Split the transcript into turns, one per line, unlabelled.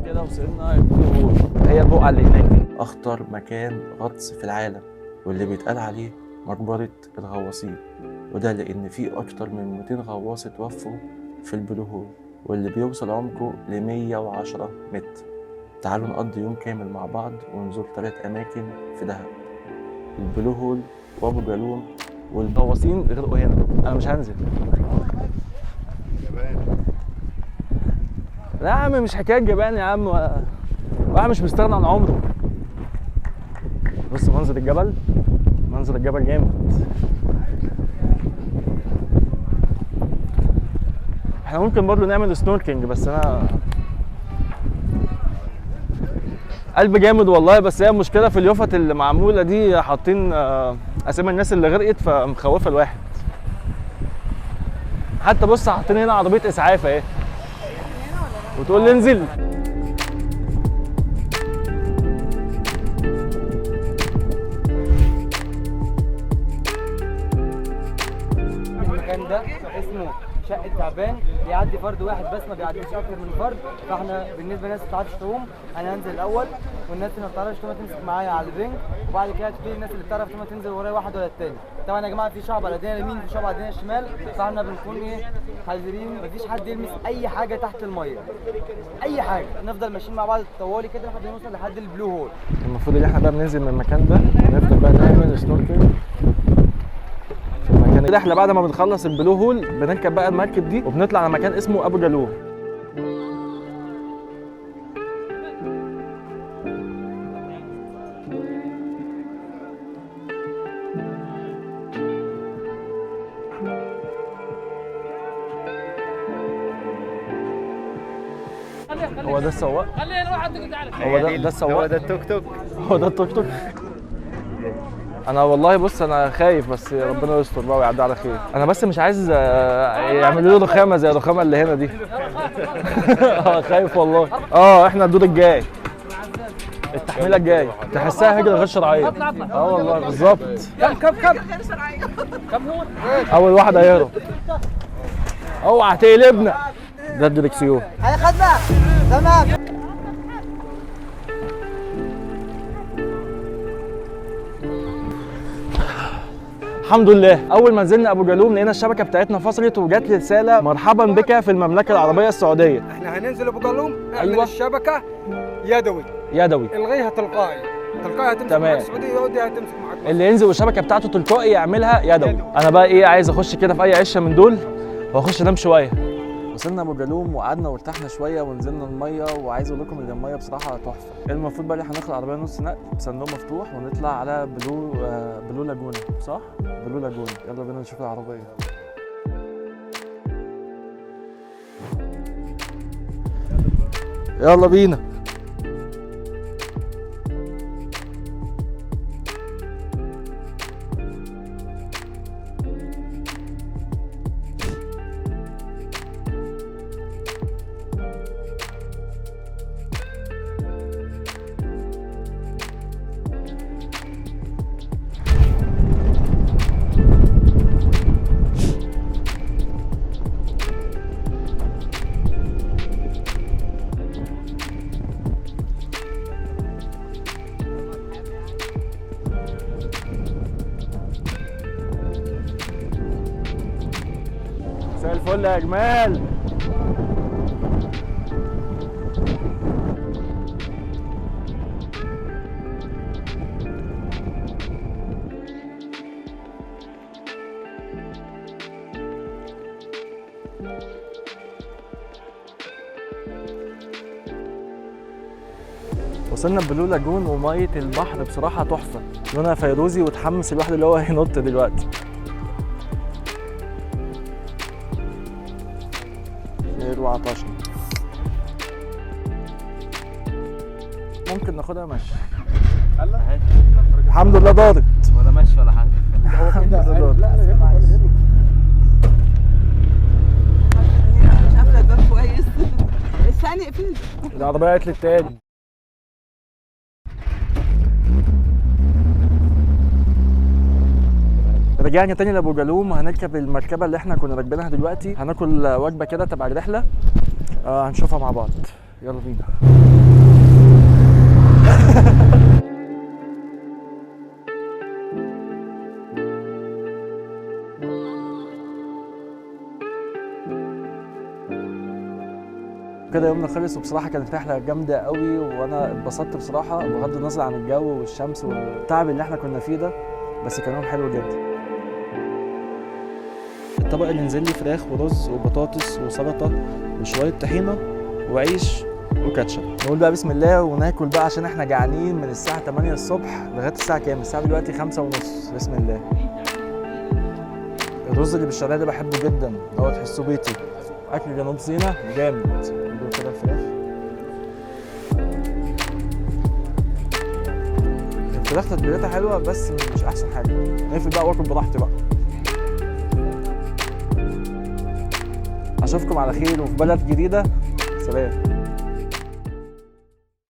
كده وصلنا البلو هول. هي البقعة اللي هناك دي أخطر مكان غطس في العالم، واللي بيتقال عليه مقبرة الغواصين، وده لأن فيه أكتر من 200 غواص اتوفوا في البلو هول، واللي بيوصل عمقه ل 110 متر. تعالوا نقضي يوم كامل مع بعض ونزور 3 أماكن في دهب: البلو هول وأبو جالوم. والغواصين غرقوا هنا، أنا مش هنزل. لا يا عم مش حكاية جبان يا عم، واحد مش مستغني عن عمره. بص منظر الجبل، منظر الجبل جامد. احنا ممكن برضه نعمل سنوركينج، بس انا قلب جامد والله. بس هي المشكله في اليوفط اللي معموله دي، حاطين اسامي الناس اللي غرقت، فمخوفه الواحد. حتى بص حاطين هنا عربيه اسعاف اهي، وتقول لي انزل.
المكان ده اسمه شقة تعبان، بيعدي فرد واحد بس، ما بيعديش اكتر من فرد. فاحنا بالنسبه للناس اللي ما بتعرفش تعوم انا هنزل الاول، والناس اللي ما بتعرفش تعوم تمسك معايا على البنج، وبعد كده تبتدي الناس اللي بتعرف تعوم تنزل ورايا واحد ولا التاني. طبعا يا جماعه في شعب على ايدينا اليمين، في شعب على ايدينا الشمال، فاحنا بنكون حذرين، مفيش حد يلمس اي حاجه تحت الميه، اي حاجه. نفضل ماشيين مع بعض طوالي كده لحد ما نوصل لحد البلو هول.
المفروض ان احنا بقى بننزل من المكان ده، نفضل بقى نعمل سنوركينج في المكان ده. احنا بعد ما بنخلص البلو هول بنركب بقى المركب دي وبنطلع على مكان اسمه ابو جالوم. هو ده السواق؟ هو ده السواق؟
هو ده التوك توك؟
هو ده التوك توك؟ انا والله بص انا خايف، بس ربنا يستر بقى ويعدي على خير. انا بس مش عايز يعملوا لي رخامه زي الرخامه اللي هنا دي. خايف والله. احنا الدور الجاي، التحميله الجاي تحسها هجره غير شرعيه. والله بالظبط. كم هو؟ اول واحد هيهرب. اوعى تقلبنا. ده الدركسيون.
هي خدنا تمام.
الحمد لله. اول ما نزلنا ابو جالوم لقينا الشبكه بتاعتنا فصلت، وجات لي رساله: مرحبا بك في المملكه العربيه السعوديه.
احنا هننزل ابو جالوم، نعمل
أيوة.
الشبكه يدوي الغيها تلقائي هتمسك
تمام.
مع السعوديه، يودي هتمسك معاك.
اللي ينزل والشبكه بتاعته تلقائي يعملها يدوي. انا بقى عايز اخش كده في اي عشه من دول واخش انام شويه. وصلنا ابو جالوم وقعدنا وارتحنا شويه ونزلنا الميه، وعايز اقول لكم ان الميه بصراحه تحفه. المفروض بقى احنا هناخد العربيه نص نقل بصندوق مفتوح ونطلع على بلو لاجون، صح؟ بلو لاجون. يلا بينا نشوف العربيه. يلا بينا. مساء الفل يا جمال. وصلنا بلو لاجون، وميه البحر بصراحه تحفه، لونها فيروزي، وتحمس الواحد اللي هو هينط دلوقتي. وعطشنا، ممكن ناخدها مشي. الحمد لله دارت.
ولا ماشي ولا حاجه.
هو كده دارت.
مش قافله الباب كويس. الثاني اقفل.
العربيه قالت لي التاني. رجعنا تاني لابو جالوم، وهنركب المركبه اللي احنا كنا راكبينها دلوقتي. هناكل وجبه كده تبع الرحله، هنشوفها مع بعض. يلا بينا. كده يومنا خلص، وبصراحه كانت رحله جامده قوي، وانا اتبسطت بصراحه بغض النظر عن الجو والشمس والتعب اللي احنا كنا فيه ده، بس كان يوم حلو جدا. الطبق اللي نزل لي فراخ ورز وبطاطس وسلطه وشويه طحينه وعيش وكاتشب. نقول بقى بسم الله وناكل بقى عشان احنا جعانين من الساعه 8 الصبح لغايه الساعه كام؟ الساعه دلوقتي 5:30. بسم الله. الرز اللي بالشعريه ده بحبه جدا، هو تحسه بيتي. اكل جنوب سيناء جامد. ندوق كده الفراخ. الفراخ تتبيلتها حلوه بس مش احسن حاجه. نقفل بقى واكل براحتي بقى. اشوفكم على خير وفي بلد جديده. سلام.